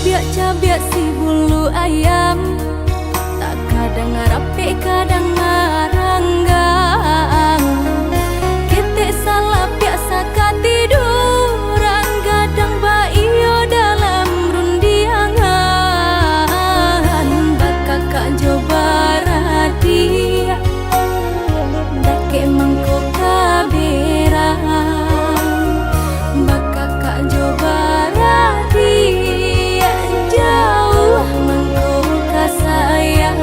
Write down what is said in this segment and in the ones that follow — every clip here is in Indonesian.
cabiak si bulu ayam, tak kadang rapi kadang ngaranggang. Kita salah biasa katiduran, kadang baio dalam rundiangan. Bakakak coba radia, dake mangko kaberang. Bakakak coba radia, jauh mangko kasayang.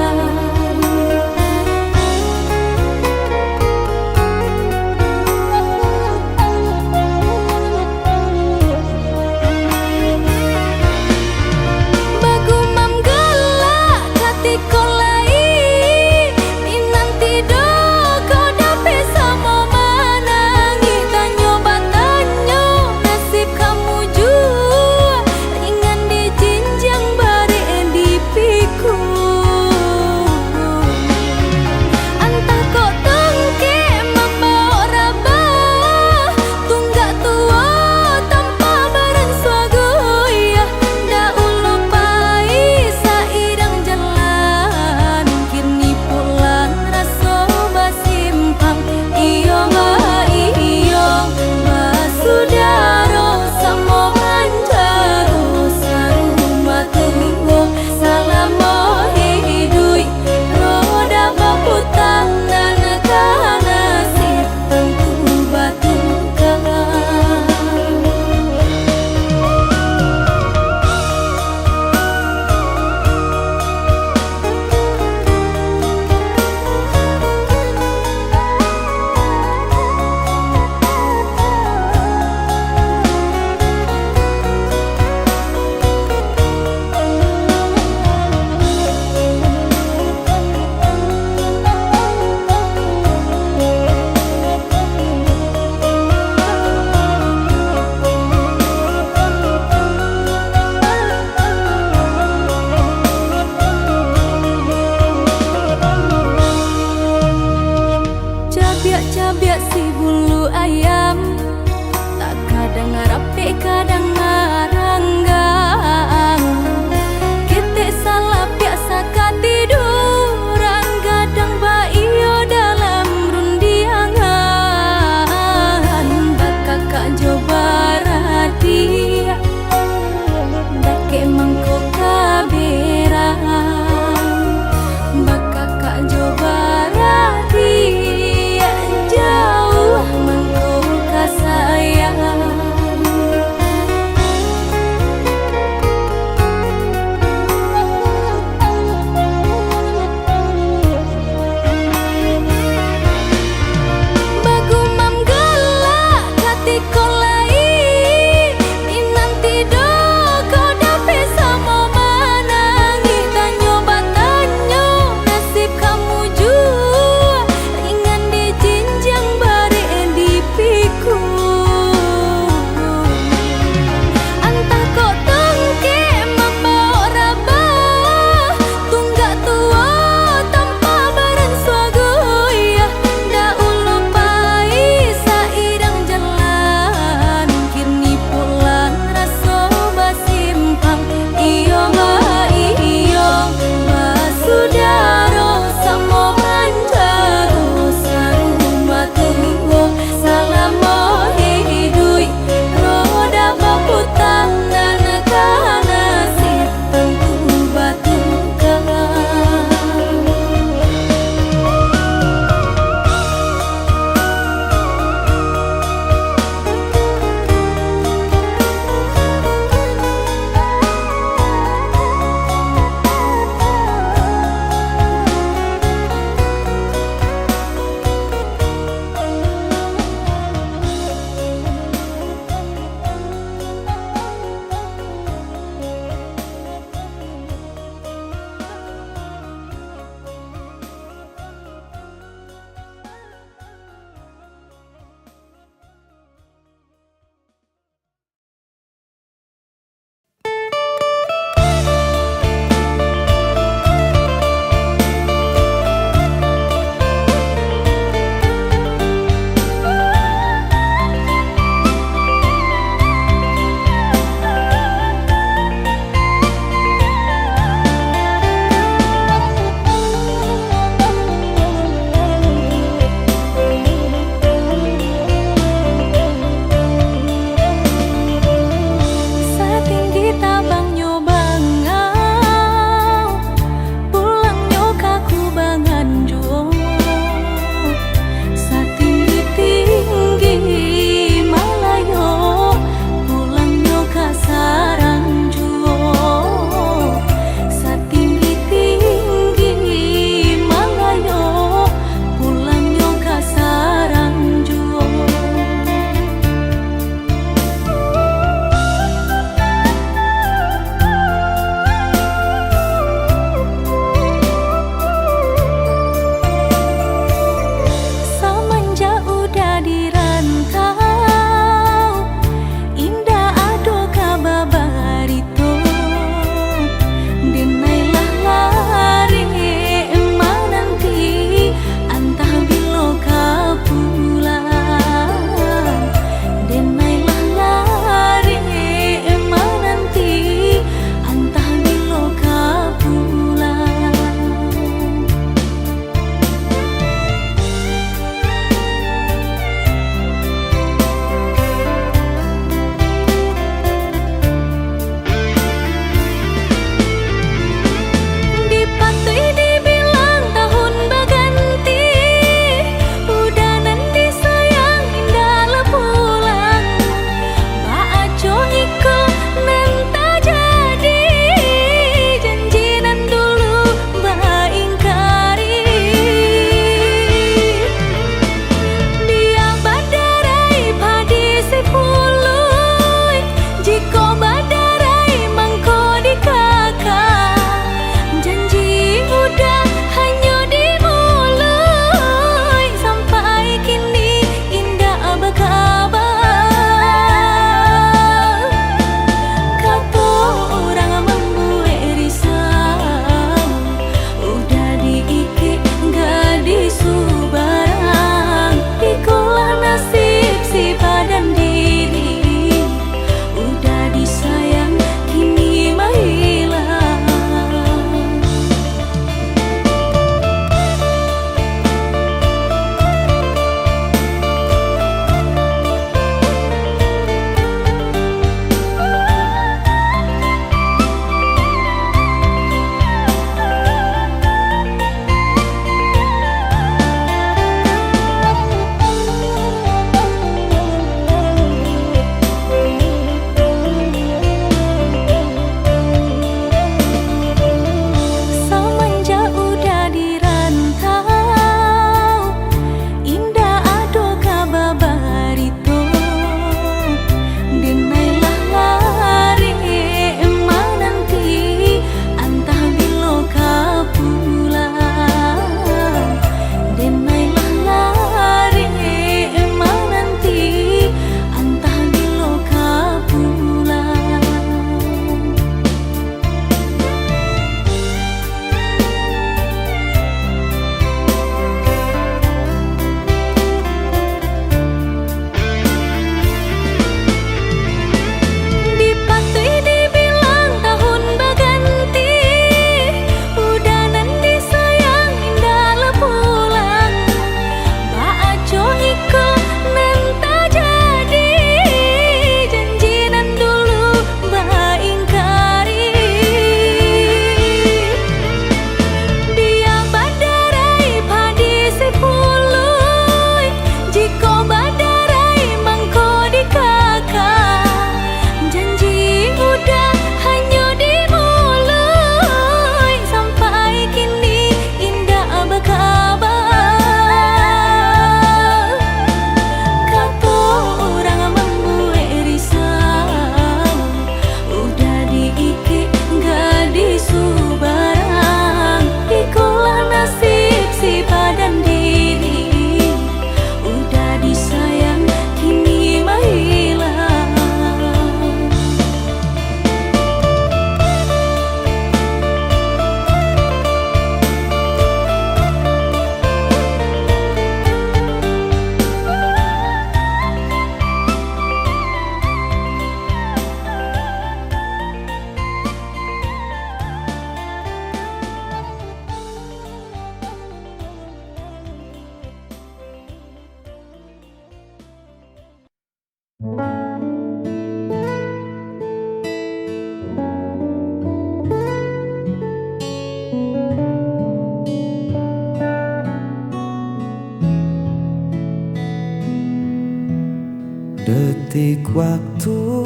detik waktu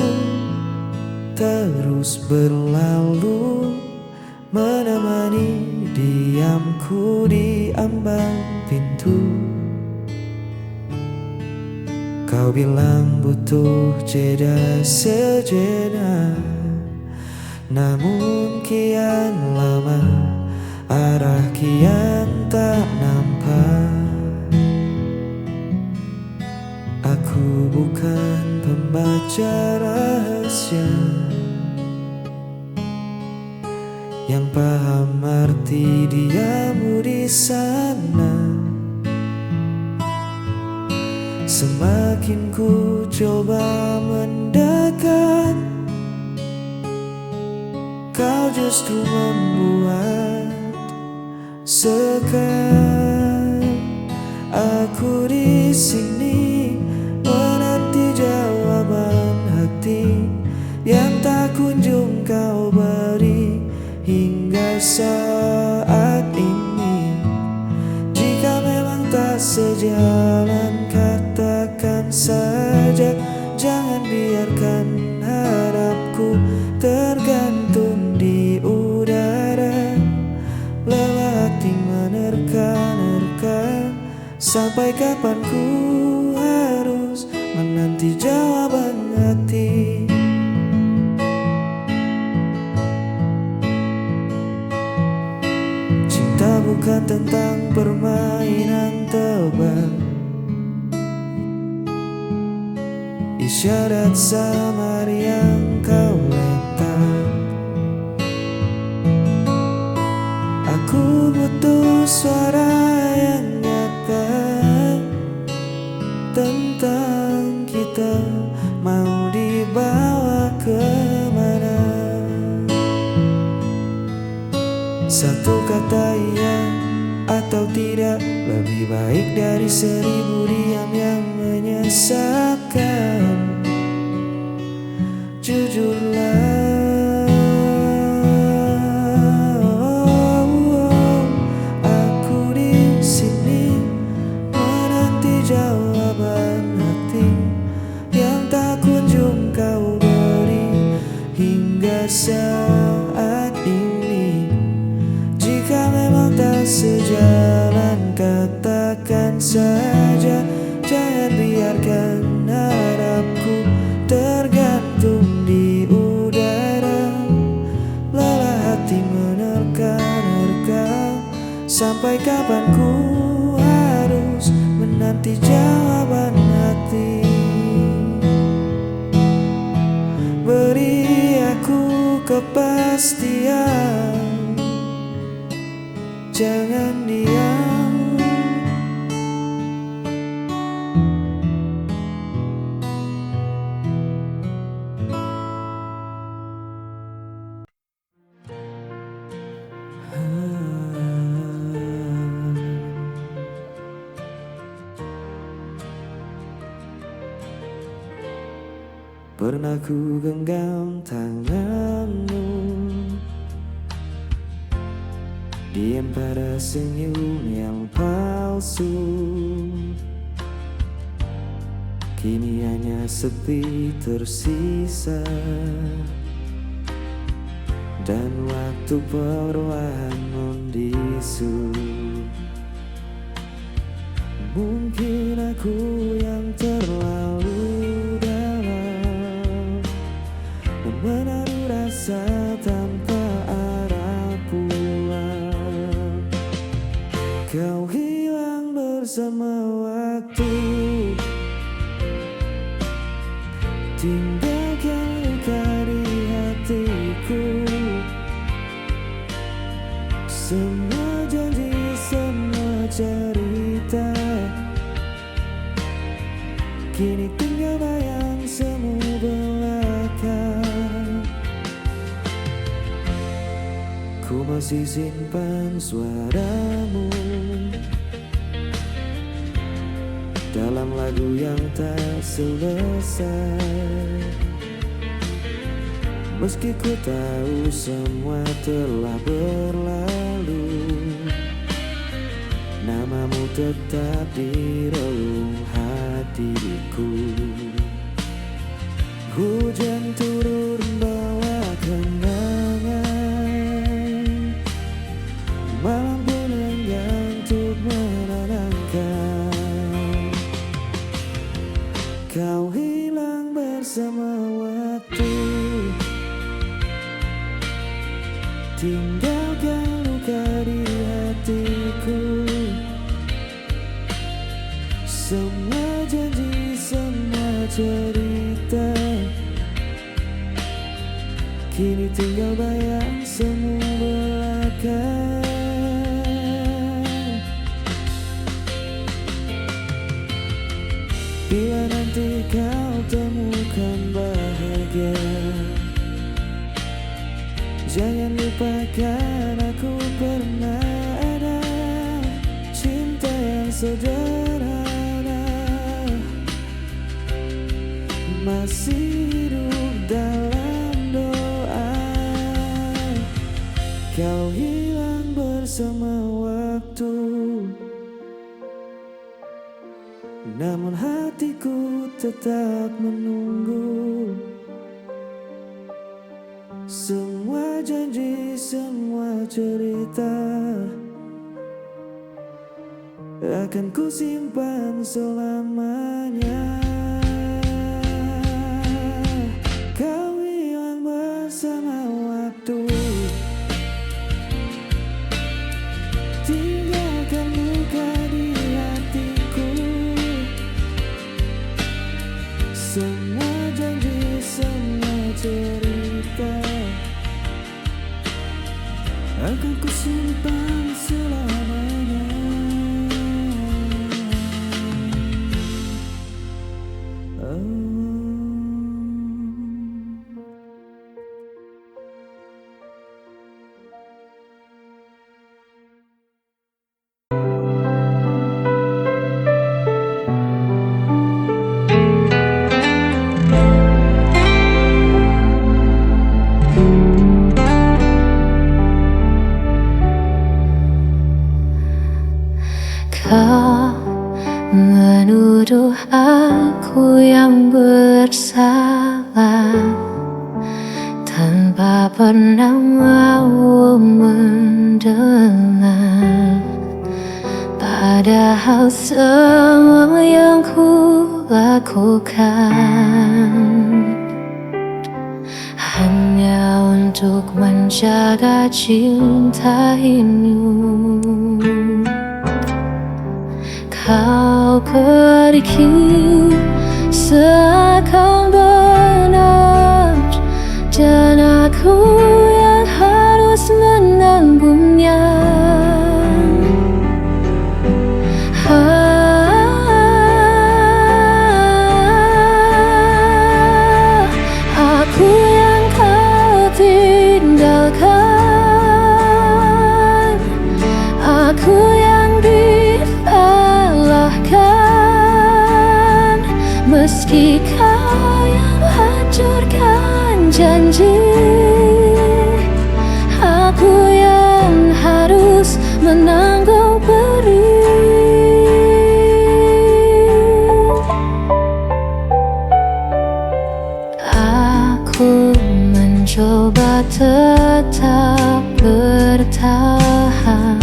terus berlalu, menemani diamku di ambang pintu. Kau bilang butuh jeda sejenak, namun kian lama arah kian tak nampak. Aku bukan pembaca rahasia yang paham arti diamu di sana. Semakin ku coba mendekat, kau justru membuat sekat. Aku di sini menanti jawaban hati yang tak kunjung kau beri hingga saat ini. Jika memang tak sejalan, katakan saja. Jangan biarkan harapku tergantung di udara. Lelah hati menerka-nerka, sampai kapan ku harus menanti jawaban hati. Cinta bukan tentang permainan tebak, isyarat samar yang kau letak. Aku butuh suara yang nyata tentang kita, mau dibawa kemana. Satu kata iya atau tidak lebih baik dari 1000 diam yang menyesatkan. Jujurlah, aku di sini menanti jawaban hati yang tak kunjung kau beri hingga saat ini. Jika memang tak sejalan, katakan saja. Jangan biarkan harapku tergantung di udara. Lelah hati menerka-nerka, sampai kapan ku harus menanti jawaban hati. Beri aku kepastian, jangan diam. Pernah ku genggam tanganmu, diam pada senyum yang palsu. Kini hanya sepi tersisa, dan waktu perlahan membisu. Mungkin aku yang terlalu dalam menaruh rasa tanpa arah pulang. Kau hilang bersama waktu, tinggalkan luka di hatiku. Semua janji, semua cerita, kini tinggal bayang semu belaka. Ku masih simpan suaramu dalam lagu yang tak selesai. Meski ku tahu semua telah berlalu, namamu tetap di relung hatiku. Hujan turun bawa kenangan, malam pun enggan untuk menenangkan. Kau hilang bersama waktu, tinggalkan luka di hatiku. Semua janji, semua cerita, kini tinggal bayang semu belaka. Bila nanti kau temukan bahagia, jangan lupakan aku pernah ada. Cinta yang sederhana masih hidup dalam doa. Kau hilang bersama waktu, namun hatiku tetap menunggu. Semua janji, semua cerita akan ku simpan selamanya. Kau hilang bersama waktu, tinggalkan luka di hatiku. Semua janji, semua cerita akan ku simpan selamanya. Kau menuduh aku yang bersalah tanpa pernah mau mendengar. Padahal semua yang ku lakukan hanya untuk menjaga cinta ini. Kau pergi seakan benar, dan aku yang harus menanggungnya. Aku yang kau tinggalkan, aku yang disalahkan. Meski kau yang hancurkan janji, aku yang harus menanggung perih. Aku mencoba tetap bertahan,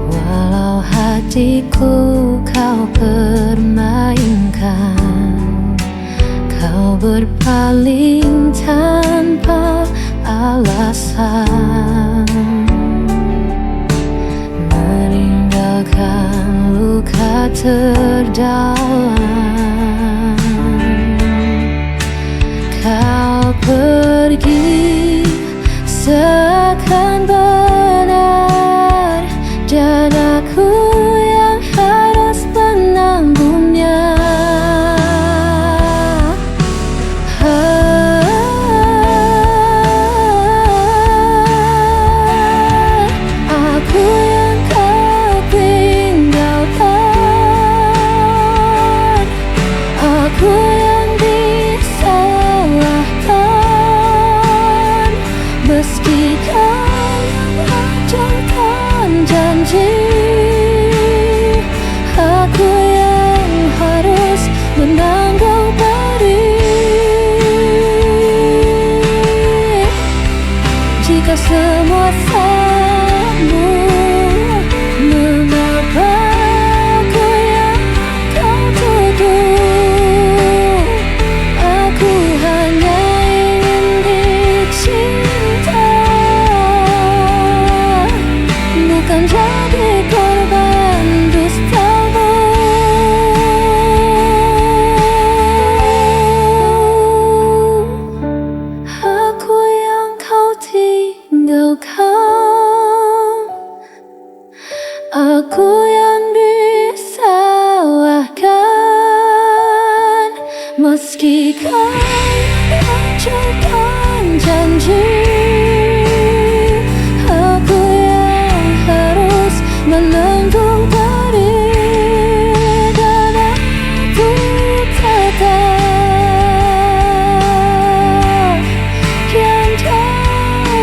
walau hatiku kau permainkan. Kau berpaling tanpa alasan, meninggalkan luka terdalam. Kau pergi seakan benar, dan aku yang harus menanggungnya. Aku yang kau tinggalkan, aku yang disalahkan. Meski kau jika semua semu, mengapa aku yang kau tuduh? Aku hanya ingin dicinta, bukan jadi korban dustamu. Aku yang kau tinggalkan, aku yang disalahkan, meski kau hancurkan janji. Aku yang harus melengkung diri, dan aku tetap yang tersalahkan.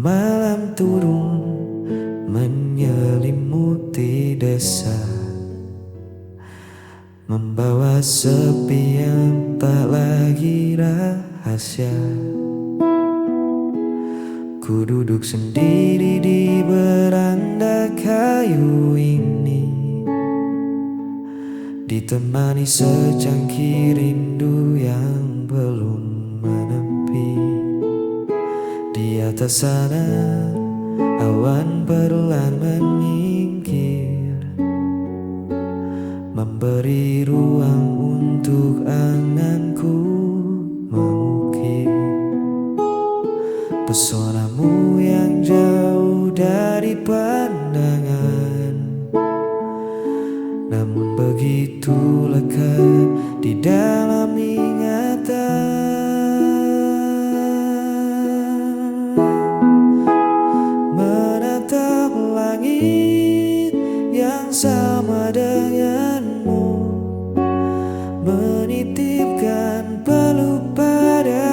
Malam turun menyelimuti desa, membawa sepi yang tak lagi rahasia. Ku duduk sendiri di beranda kayu ini, ditemani secangkir rindu yang belum menepi. Di atas sana awan perlahan menyingkir, memberi ruang untuk anganku mengukir pesonamu yang jauh dari pandangan, namun begitu lekat di dalam ingatan. Menatap langit yang sama denganmu, menitipkan peluk pada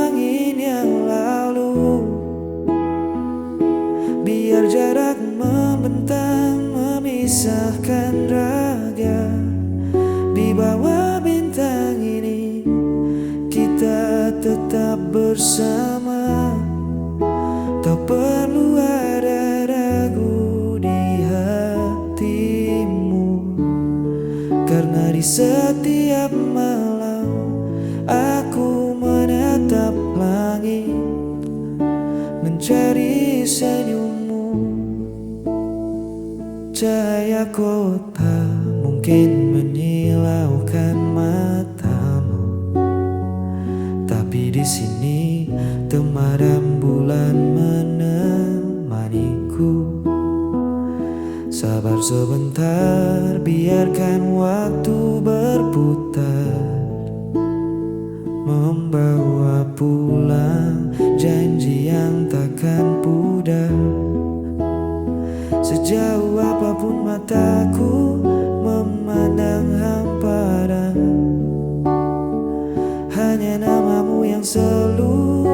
angin yang lalu. Biar jarak membentang memisahkan raga, di bawah bintang ini kita tetap bersama. Tak perlu ada ragu di hatimu, karena di setiap malam aku menatap langit, mencari senyummu. Cahaya kota mungkin menyilaukan matamu, tapi di sini temaram bulan menemaniku. Sabar sebentar, biarkan waktu berputar, membawa pulang janji yang takkan pudar. Sejauh apapun mataku memandang hamparan, hanya namamu yang selalu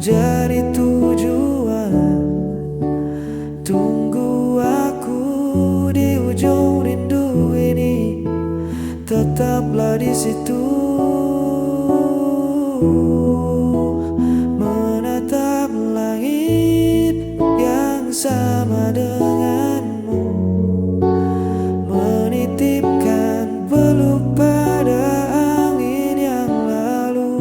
jadi tujuan. Tunggu aku di ujung rindu ini, tetaplah di situ, menatap langit yang sama denganmu, menitipkan peluk pada angin yang lalu.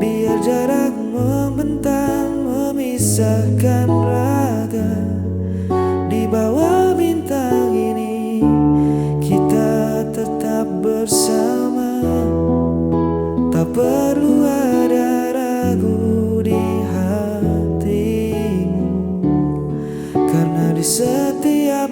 Biar jarak membentang memisahkan raga, di bawah setiap